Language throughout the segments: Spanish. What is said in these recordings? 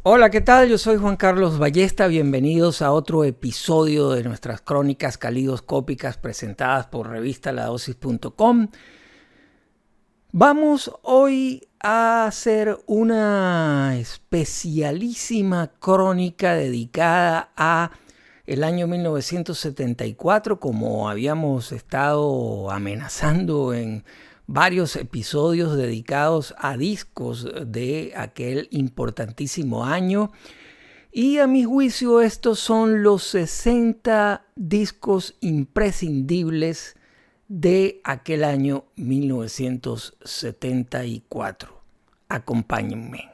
Hola, ¿qué tal? Yo soy Juan Carlos Ballesta. Bienvenidos a otro episodio de nuestras crónicas calidoscópicas presentadas por revistaladosis.com. Vamos hoy a hacer una especialísima crónica dedicada a el año 1974, como habíamos estado amenazando en varios episodios dedicados a discos de aquel importantísimo año. Y a mi juicio estos son los 60 discos imprescindibles de aquel año 1974. Acompáñenme.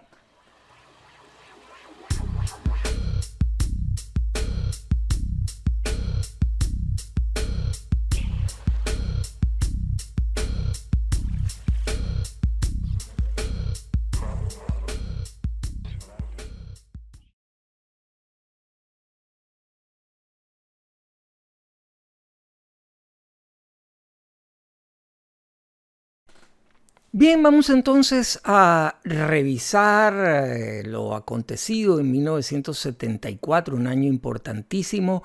Bien, vamos entonces a revisar lo acontecido en 1974, un año importantísimo.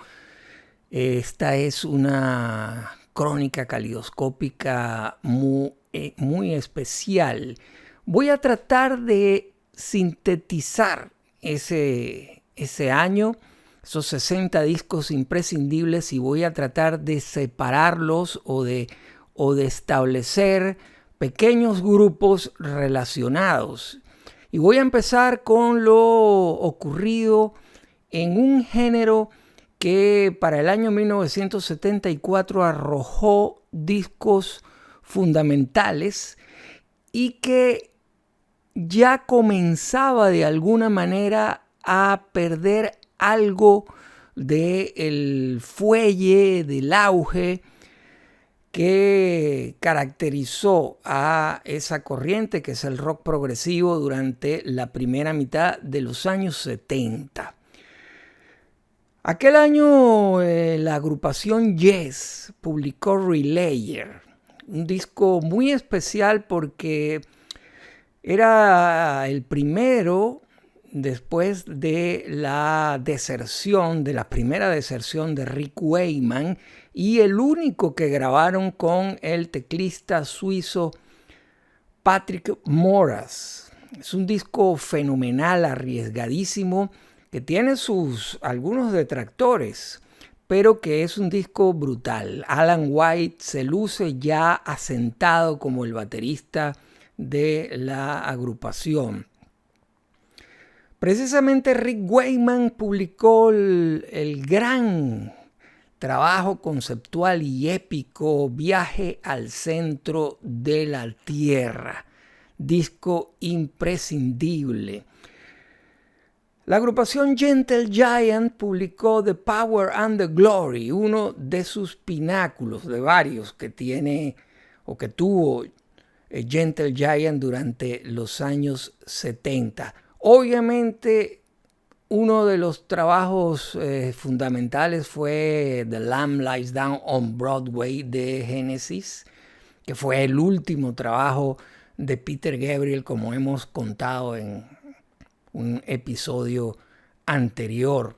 Esta es una crónica calidoscópica muy especial. Voy a tratar de sintetizar ese año, esos 60 discos imprescindibles, y voy a tratar de separarlos o de establecer pequeños grupos relacionados. Y voy a empezar con lo ocurrido en un género que para el año 1974 arrojó discos fundamentales y que ya comenzaba de alguna manera a perder algo del fuelle, del auge que caracterizó a esa corriente que es el rock progresivo durante la primera mitad de los años 70. Aquel año la agrupación Yes publicó Relayer, un disco muy especial porque era el primero después de la deserción, de la primera deserción de Rick Wakeman, y el único que grabaron con el teclista suizo Patrick Moraz. Es un disco fenomenal, arriesgadísimo, que tiene algunos detractores, pero que es un disco brutal. Alan White se luce ya asentado como el baterista de la agrupación. Precisamente Rick Wakeman publicó el gran trabajo conceptual y épico Viaje al centro de la Tierra, disco imprescindible. La agrupación Gentle Giant publicó The Power and the Glory, uno de sus pináculos, de varios que tiene o que tuvo Gentle Giant durante los años 70. Obviamente, uno de los trabajos fundamentales fue The Lamb Lies Down on Broadway de Genesis, que fue el último trabajo de Peter Gabriel, como hemos contado en un episodio anterior.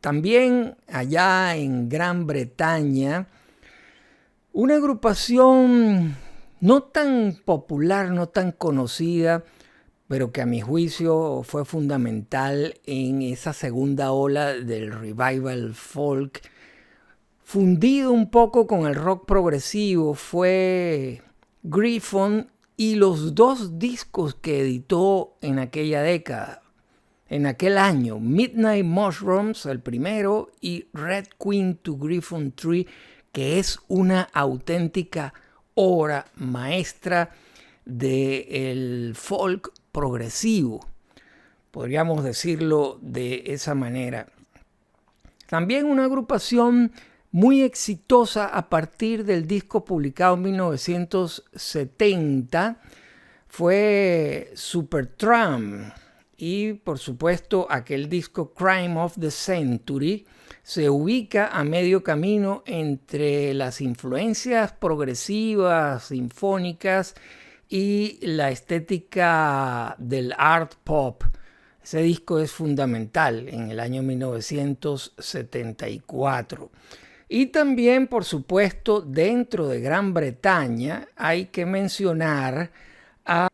También allá en Gran Bretaña, una agrupación no tan popular, no tan conocida, pero que a mi juicio fue fundamental en esa segunda ola del revival folk, fundido un poco con el rock progresivo, fue Gryphon y los dos discos que editó en aquella década, en aquel año, Midnight Mushrooms, el primero, y Red Queen to Gryphon Tree, que es una auténtica obra maestra del folk progresivo, podríamos decirlo de esa manera. También una agrupación muy exitosa a partir del disco publicado en 1970 fue Supertramp, y por supuesto aquel disco Crime of the Century se ubica a medio camino entre las influencias progresivas, sinfónicas y la estética del art pop. Ese disco es fundamental en el año 1974. Y también, por supuesto, dentro de Gran Bretaña hay que mencionar a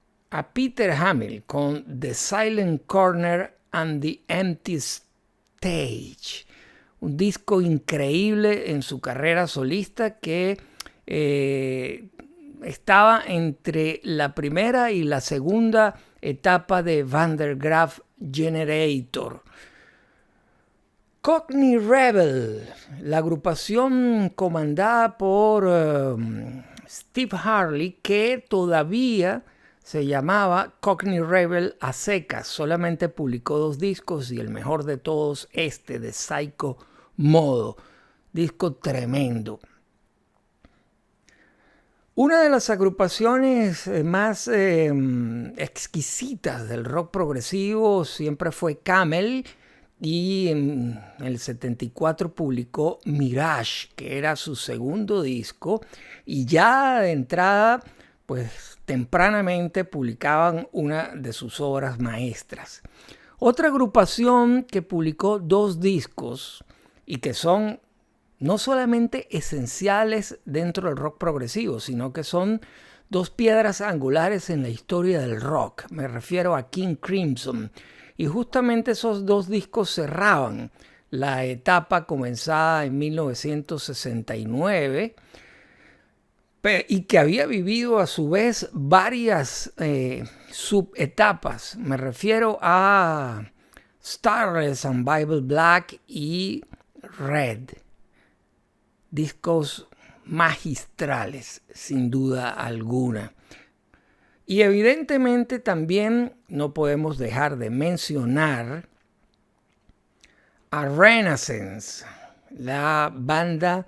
Peter Hamill con The Silent Corner and the Empty Stage. Un disco increíble en su carrera solista que estaba entre la primera y la segunda etapa de Van der Graaf Generator. Cockney Rebel, la agrupación comandada por Steve Harley, que todavía se llamaba Cockney Rebel a secas, solamente publicó 2 discos y el mejor de todos de Psycho Modo, disco tremendo. Una de las agrupaciones más exquisitas del rock progresivo siempre fue Camel, y en el 74 publicó Mirage, que era su segundo disco, y ya de entrada, pues tempranamente publicaban una de sus obras maestras. Otra agrupación que publicó 2 discos y que son no solamente esenciales dentro del rock progresivo, sino que son 2 piedras angulares en la historia del rock. Me refiero a King Crimson. Y justamente esos 2 discos cerraban la etapa comenzada en 1969 y que había vivido a su vez varias subetapas. Me refiero a Starless and Bible Black y Red. Discos magistrales, sin duda alguna. Y evidentemente también no podemos dejar de mencionar a Renaissance, la banda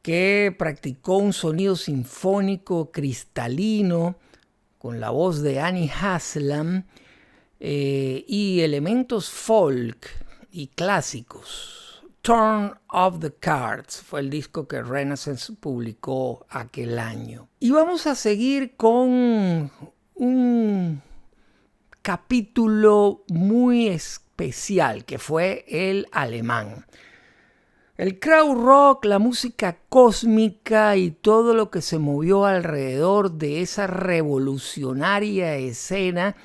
que practicó un sonido sinfónico cristalino con la voz de Annie Haslam y elementos folk y clásicos. Turn of the Cards fue el disco que Renaissance publicó aquel año. Y vamos a seguir con un capítulo muy especial que fue el alemán. El krautrock, la música cósmica y todo lo que se movió alrededor de esa revolucionaria escena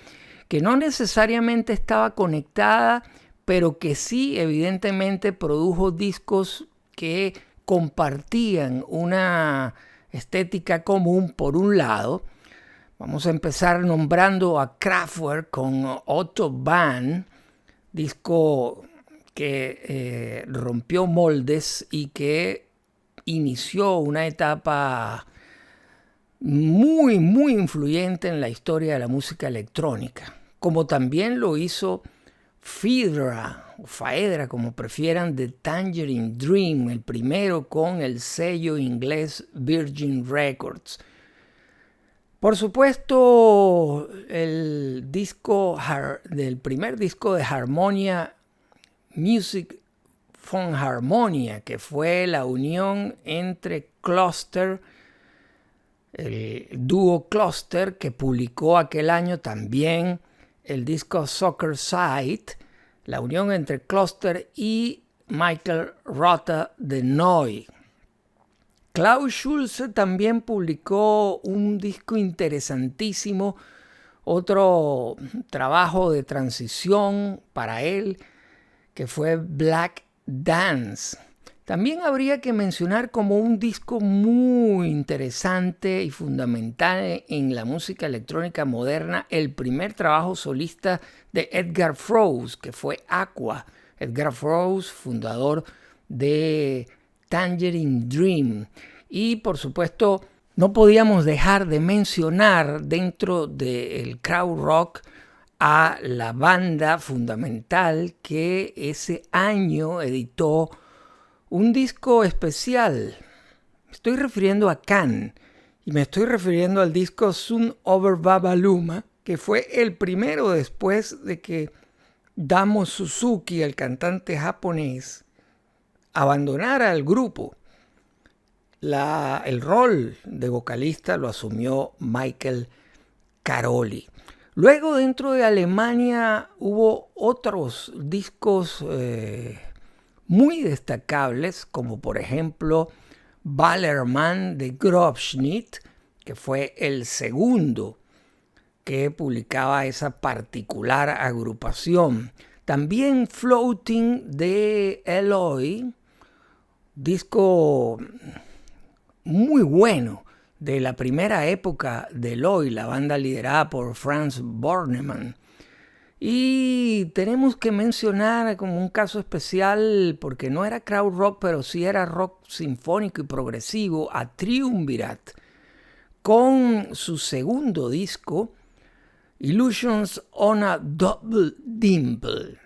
que no necesariamente estaba conectada, pero que sí evidentemente produjo discos que compartían una estética común por un lado. Vamos a empezar nombrando a Kraftwerk con Autobahn, disco que rompió moldes y que inició una etapa muy influyente en la historia de la música electrónica, como también lo hizo Phaedra, o Phaedra como prefieran, de Tangerine Dream, el primero con el sello inglés Virgin Records. Por supuesto, el primer disco de Harmonia Music von Harmonia, que fue la unión entre Cluster, el dúo Cluster, que publicó aquel año también el disco Soccer Site, la unión entre Cluster y Michael Rother de Neu! Klaus Schulze también publicó un disco interesantísimo, otro trabajo de transición para él, que fue Black Dance. También habría que mencionar como un disco muy interesante y fundamental en la música electrónica moderna el primer trabajo solista de Edgar Froese, que fue Aqua. Edgar Froese, fundador de Tangerine Dream. Y por supuesto, no podíamos dejar de mencionar dentro del krautrock a la banda fundamental que ese año editó un disco especial. Me estoy refiriendo a Can y me estoy refiriendo al disco Sun Over Babaluma, que fue el primero después de que Damo Suzuki, el cantante japonés, abandonara el grupo. El rol de vocalista lo asumió Michael Caroli. Luego, dentro de Alemania, hubo otros discos muy destacables, como por ejemplo Ballermann de Grobschnitt, que fue el segundo que publicaba esa particular agrupación. También Floating de Eloy, disco muy bueno de la primera época de Eloy, la banda liderada por Franz Bornemann. Y tenemos que mencionar como un caso especial, porque no era krautrock, pero sí era rock sinfónico y progresivo, a Triumvirat, con su segundo disco, Illusions on a Double Dimple.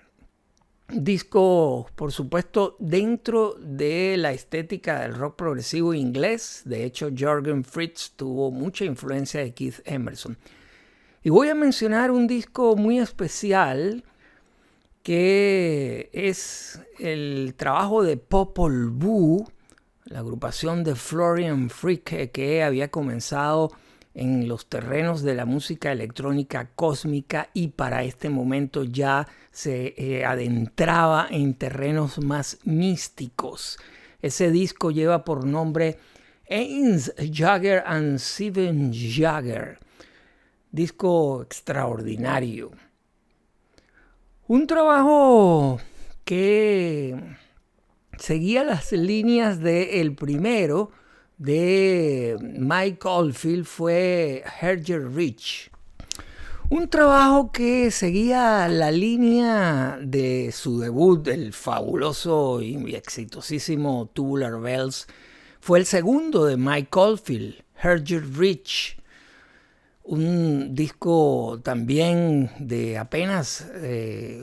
Disco, por supuesto, dentro de la estética del rock progresivo inglés. De hecho, Jürgen Fritz tuvo mucha influencia de Keith Emerson. Y voy a mencionar un disco muy especial que es el trabajo de Popol Vuh, la agrupación de Florian Fricke, que había comenzado en los terrenos de la música electrónica cósmica y para este momento ya se adentraba en terrenos más místicos. Ese disco lleva por nombre Eins Jagger and Seven Jagger. Disco extraordinario. Un trabajo que seguía las líneas del primero de Mike Oldfield fue Herger Rich. Un trabajo que seguía la línea de su debut, el fabuloso y exitosísimo Tubular Bells. Fue el segundo de Mike Oldfield, Herger Rich. Un disco también de apenas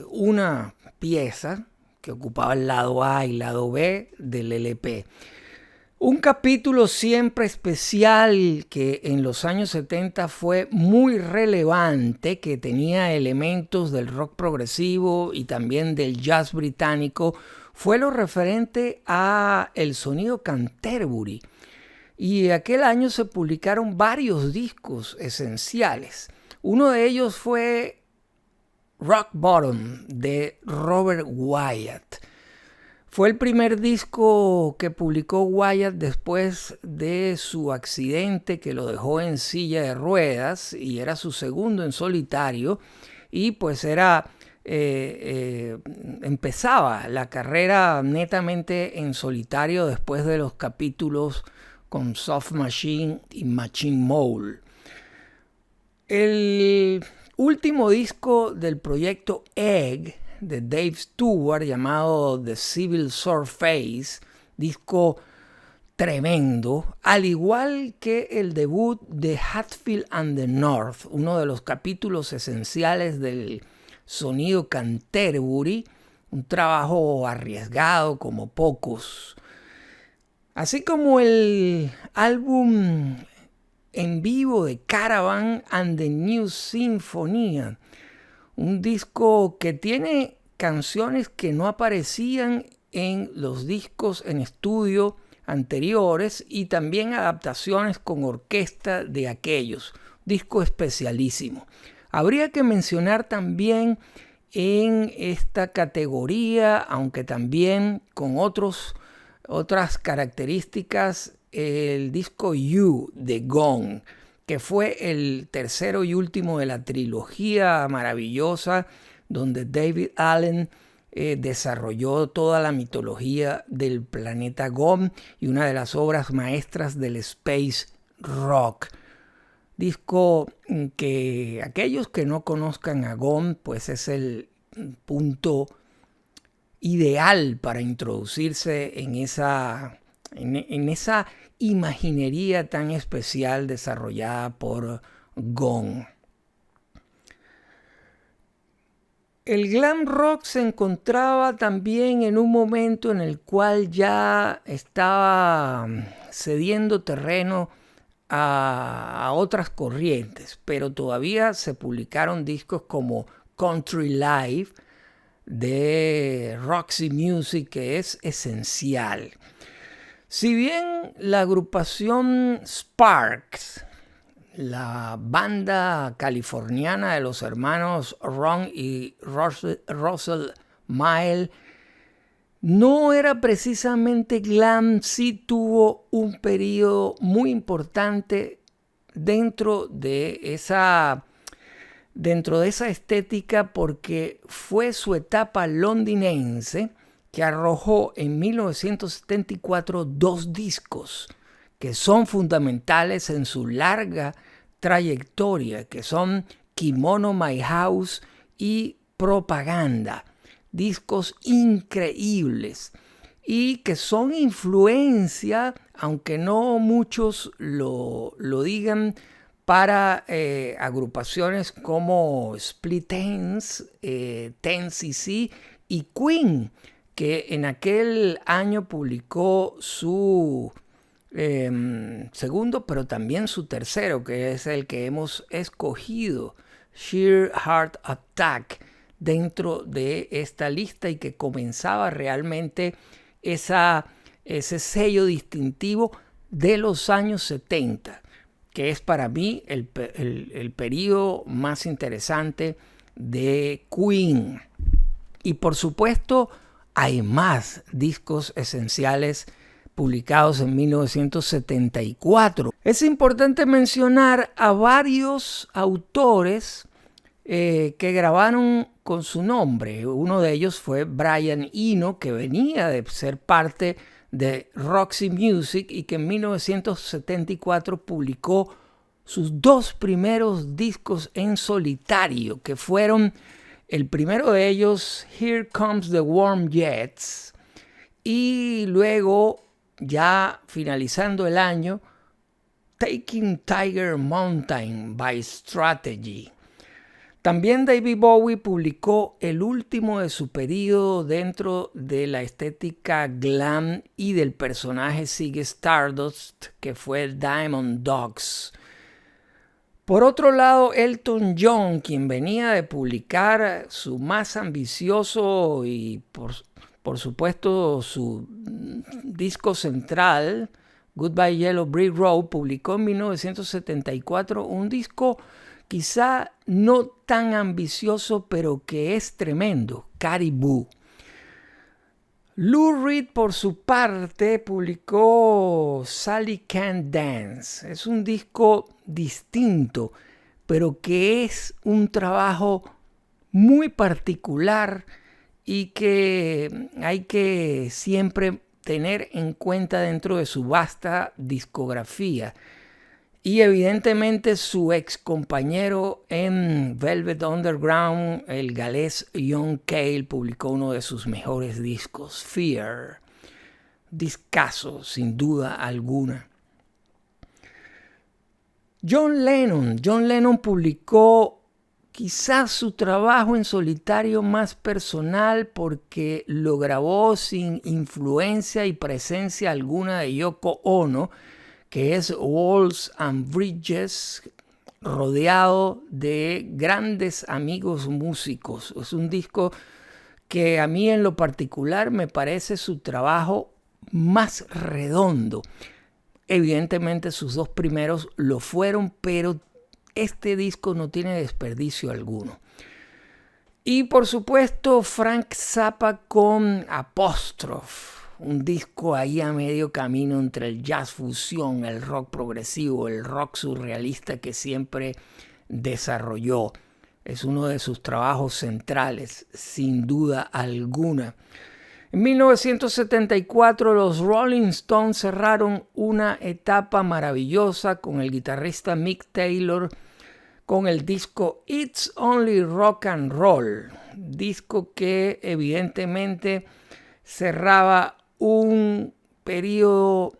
una pieza que ocupaba el lado A y lado B del LP. Un capítulo siempre especial que en los años 70 fue muy relevante, que tenía elementos del rock progresivo y también del jazz británico, fue lo referente a el sonido Canterbury. Y aquel año se publicaron varios discos esenciales. Uno de ellos fue Rock Bottom de Robert Wyatt. Fue el primer disco que publicó Wyatt después de su accidente que lo dejó en silla de ruedas, y era su segundo en solitario, y pues empezaba la carrera netamente en solitario después de los capítulos con Soft Machine y Machine Mole. El último disco del proyecto Egg de Dave Stewart, llamado The Civil Surface, disco tremendo, al igual que el debut de Hatfield and the North, uno de los capítulos esenciales del sonido Canterbury, un trabajo arriesgado como pocos. Así como el álbum en vivo de Caravan and the New Sinfonía, un disco que tiene canciones que no aparecían en los discos en estudio anteriores y también adaptaciones con orquesta de aquellos. Disco especialísimo. Habría que mencionar también en esta categoría, aunque también con otras características, el disco You de Gong, que fue el tercero y último de la trilogía maravillosa donde David Allen desarrolló toda la mitología del planeta Gong y una de las obras maestras del space rock. Disco que aquellos que no conozcan a Gong, pues es el punto ideal para introducirse en esa imaginería tan especial desarrollada por Gong. El glam rock se encontraba también en un momento en el cual ya estaba cediendo terreno a otras corrientes, pero todavía se publicaron discos como Country Life de Roxy Music, que es esencial. Si bien la agrupación Sparks, la banda californiana de los hermanos Ron y Russell Mile no era precisamente glam, sí tuvo un periodo muy importante dentro de esa estética, porque fue su etapa londinense que arrojó en 1974 dos discos que son fundamentales en su larga trayectoria, que son Kimono My House y Propaganda. Discos increíbles y que son influencia, aunque no muchos lo digan, para agrupaciones como Split Enz, 10cc y Queen, que en aquel año publicó su segundo, pero también su tercero, que es el que hemos escogido, Sheer Heart Attack, dentro de esta lista, y que comenzaba realmente ese sello distintivo de los años 70, que es para mí el periodo más interesante de Queen. Y por supuesto hay más discos esenciales publicados en 1974. Es importante mencionar a varios autores que grabaron con su nombre. Uno de ellos fue Brian Eno, que venía de ser parte de Roxy Music y que en 1974 publicó sus dos primeros discos en solitario, que fueron el primero de ellos, Here Comes the Warm Jets, y luego, ya finalizando el año, Taking Tiger Mountain by Strategy. También David Bowie publicó el último de su periodo dentro de la estética glam y del personaje Ziggy Stardust, que fue Diamond Dogs. Por otro lado, Elton John, quien venía de publicar su más ambicioso y por supuesto su disco central, Goodbye Yellow Brick Road, publicó en 1974 un disco quizá no tan ambicioso, pero que es tremendo, Caribou. Lou Reed, por su parte, publicó Sally Can't Dance. Es un disco distinto, pero que es un trabajo muy particular y que hay que siempre tener en cuenta dentro de su vasta discografía. Y evidentemente su ex compañero en Velvet Underground, el galés John Cale, publicó uno de sus mejores discos, Fear. Discazo, sin duda alguna. John Lennon publicó quizás su trabajo en solitario más personal, porque lo grabó sin influencia y presencia alguna de Yoko Ono, que es Walls and Bridges, rodeado de grandes amigos músicos. Es un disco que a mí en lo particular me parece su trabajo más redondo. Evidentemente sus dos primeros lo fueron, pero este disco no tiene desperdicio alguno. Y por supuesto Frank Zappa con Apostrophe, un disco ahí a medio camino entre el jazz fusión, el rock progresivo, el rock surrealista que siempre desarrolló. Es uno de sus trabajos centrales, sin duda alguna. En 1974 los Rolling Stones cerraron una etapa maravillosa con el guitarrista Mick Taylor con el disco It's Only Rock and Roll, disco que evidentemente cerraba un periodo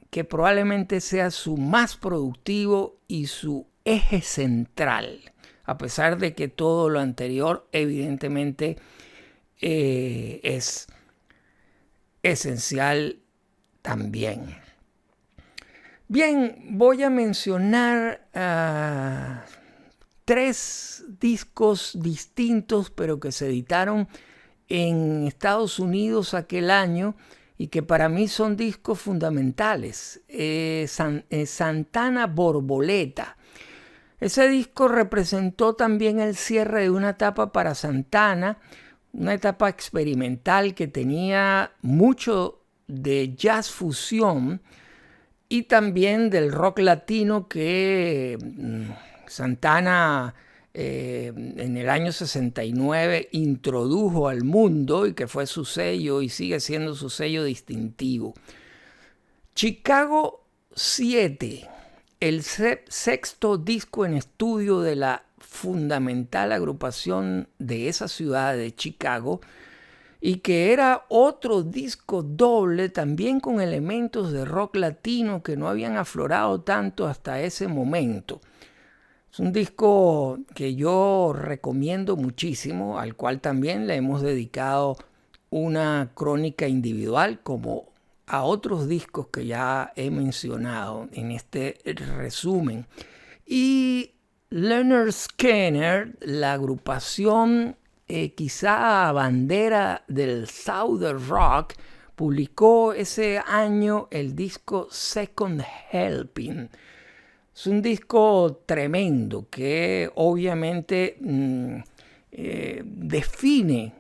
que probablemente sea su más productivo y su eje central, a pesar de que todo lo anterior evidentemente es esencial también. Bien, voy a mencionar tres discos distintos, pero que se editaron en Estados Unidos aquel año y que para mí son discos fundamentales. Santana Borboleta Ese disco representó también el cierre de una etapa para Santana, una etapa experimental que tenía mucho de jazz fusión y también del rock latino que Santana en el año 69 introdujo al mundo y que fue su sello y sigue siendo su sello distintivo. Chicago 7, el sexto disco en estudio de la fundamental agrupación de esa ciudad de Chicago, y que era otro disco doble también con elementos de rock latino que no habían aflorado tanto hasta ese momento. Es un disco que yo recomiendo muchísimo, al cual también le hemos dedicado una crónica individual, como a otros discos que ya he mencionado en este resumen. Y Lynyrd Skynyrd, la agrupación quizá bandera del Southern Rock, publicó ese año el disco Second Helping. Es un disco tremendo que obviamente define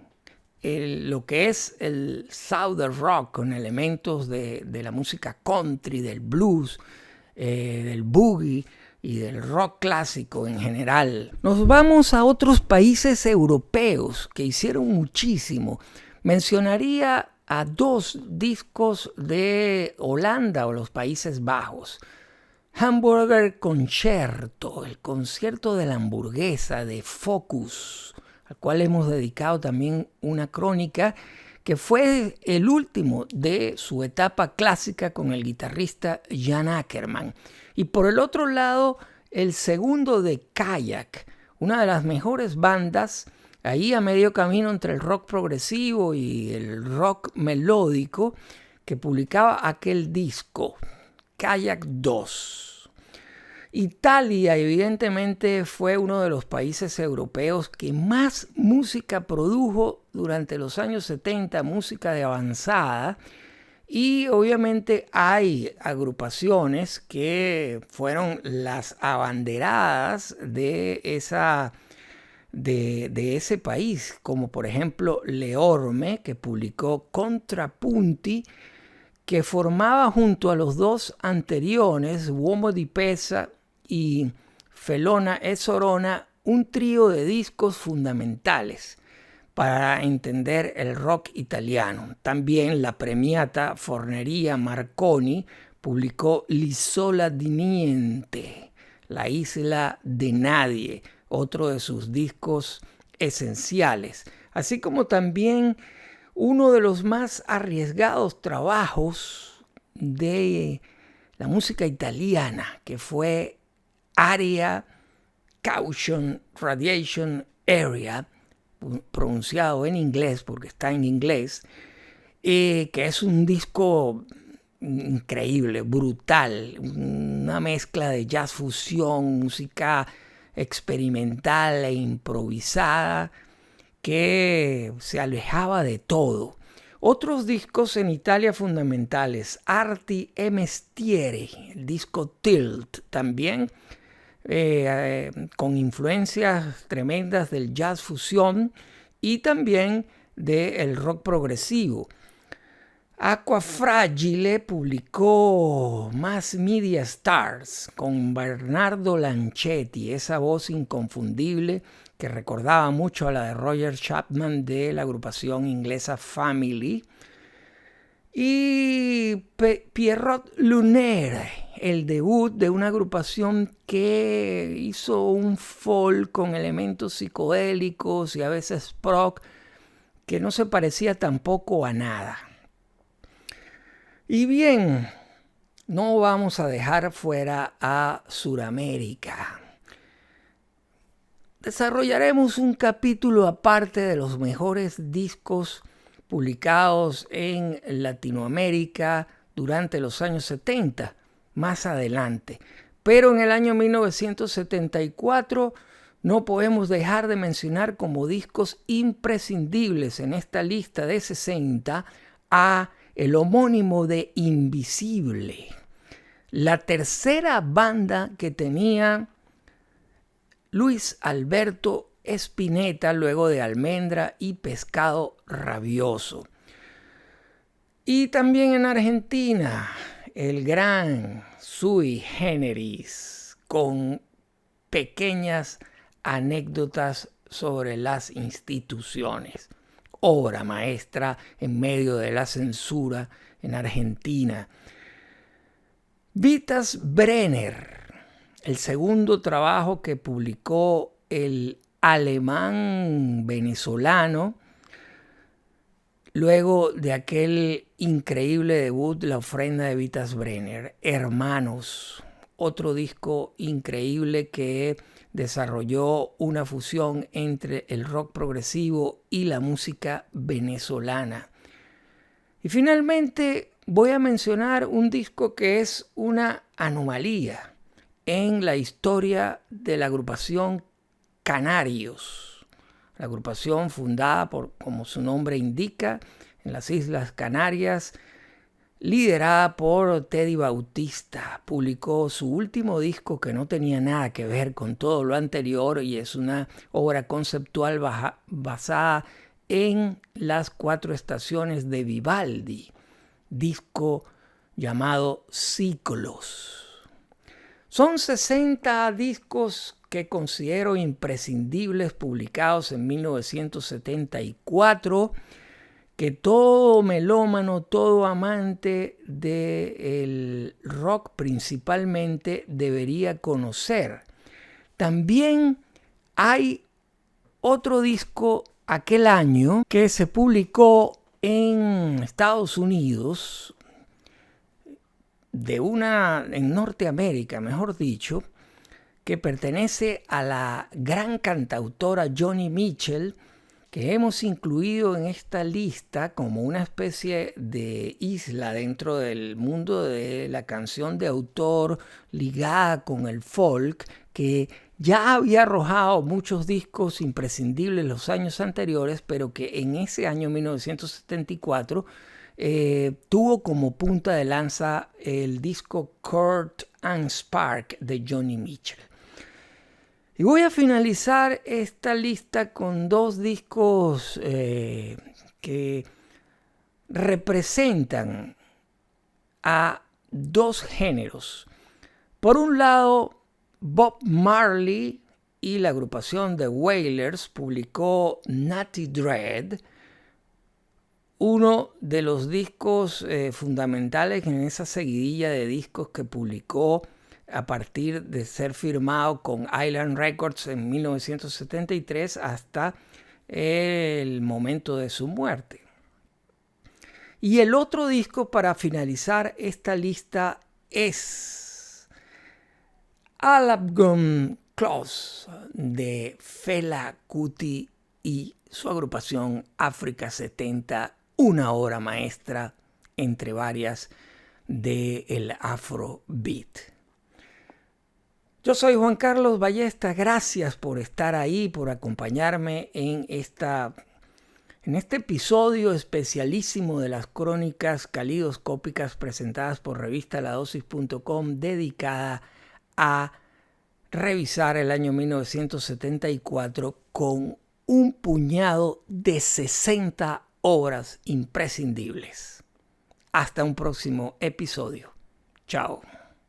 lo que es el Southern Rock con elementos de la música country, del blues, del boogie y del rock clásico en general. Nos vamos a otros países europeos que hicieron muchísimo. Mencionaría a dos discos de Holanda o los Países Bajos. Hamburger Concerto, el concierto de la hamburguesa de Focus, al cual hemos dedicado también una crónica, que fue el último de su etapa clásica con el guitarrista Jan Ackerman. Y por el otro lado, el segundo de Kayak, una de las mejores bandas, ahí a medio camino entre el rock progresivo y el rock melódico, que publicaba aquel disco, Kayak 2. Italia evidentemente fue uno de los países europeos que más música produjo durante los años 70, música de avanzada, y obviamente hay agrupaciones que fueron las abanderadas de ese país, como por ejemplo Leorme, que publicó Contrapunti, que formaba junto a los dos anteriores, Uomo di Pesa y Felona e Sorona, un trío de discos fundamentales para entender el rock italiano. También la premiata Forneria Marconi publicó L'Isola di Niente, la isla de nadie, otro de sus discos esenciales, así como también uno de los más arriesgados trabajos de la música italiana, que fue Aria Caution Radiation Area, pronunciado en inglés porque está en inglés, que es un disco increíble, brutal, una mezcla de jazz fusión, música experimental e improvisada que se alejaba de todo. Otros discos en Italia fundamentales, Arti e Mestiere, el disco Tilt, también con influencias tremendas del jazz fusión y también del rock progresivo. Acqua Fragile publicó Mass Media Stars con Bernardo Lancetti, esa voz inconfundible que recordaba mucho a la de Roger Chapman de la agrupación inglesa Family. Y Pierrot Lunaire, el debut de una agrupación que hizo un folk con elementos psicodélicos y a veces prog, que no se parecía tampoco a nada. Y bien, no vamos a dejar fuera a Sudamérica. Desarrollaremos un capítulo aparte de los mejores discos publicados en Latinoamérica durante los años 70, más adelante. Pero en el año 1974 no podemos dejar de mencionar como discos imprescindibles en esta lista de 60 a el homónimo de Invisible, la tercera banda que tenía Luis Alberto Spinetta, luego de Almendra y Pescado Rabioso. Y también en Argentina, el gran Sui Generis, con pequeñas anécdotas sobre las instituciones. Obra maestra en medio de la censura en Argentina. Vitas Brenner, el segundo trabajo que publicó el alemán venezolano, luego de aquel increíble debut, La ofrenda de Vitas Brenner. Hermanos, otro disco increíble que desarrolló una fusión entre el rock progresivo y la música venezolana. Y finalmente voy a mencionar un disco que es una anomalía en la historia de la agrupación Canarios. La agrupación fundada por, como su nombre indica, en las Islas Canarias, liderada por Teddy Bautista. Publicó su último disco que no tenía nada que ver con todo lo anterior y es una obra conceptual basada en las 4 estaciones de Vivaldi, disco llamado Ciclos. Son 60 discos que considero imprescindibles, publicados en 1974, que todo melómano, todo amante del rock principalmente debería conocer. También hay otro disco aquel año que se publicó en Estados Unidos, en Norteamérica, mejor dicho, que pertenece a la gran cantautora Joni Mitchell, que hemos incluido en esta lista como una especie de isla dentro del mundo de la canción de autor ligada con el folk, que ya había arrojado muchos discos imprescindibles los años anteriores, pero que en ese año 1974 tuvo como punta de lanza el disco Court and Spark de Joni Mitchell. Y voy a finalizar esta lista con 2 discos que representan a 2 géneros. Por un lado, Bob Marley y la agrupación The Wailers publicó Natty Dread, uno de los discos fundamentales en esa seguidilla de discos que publicó a partir de ser firmado con Island Records en 1973 hasta el momento de su muerte. Y el otro disco para finalizar esta lista es Alabgum Close de Fela Kuti y su agrupación África 70, una obra maestra entre varias del Afrobeat. Yo soy Juan Carlos Ballesta, gracias por estar ahí, por acompañarme en este episodio especialísimo de las crónicas calidoscópicas presentadas por revistaladosis.com, dedicada a revisar el año 1974 con un puñado de 60 obras imprescindibles. Hasta un próximo episodio. Chao.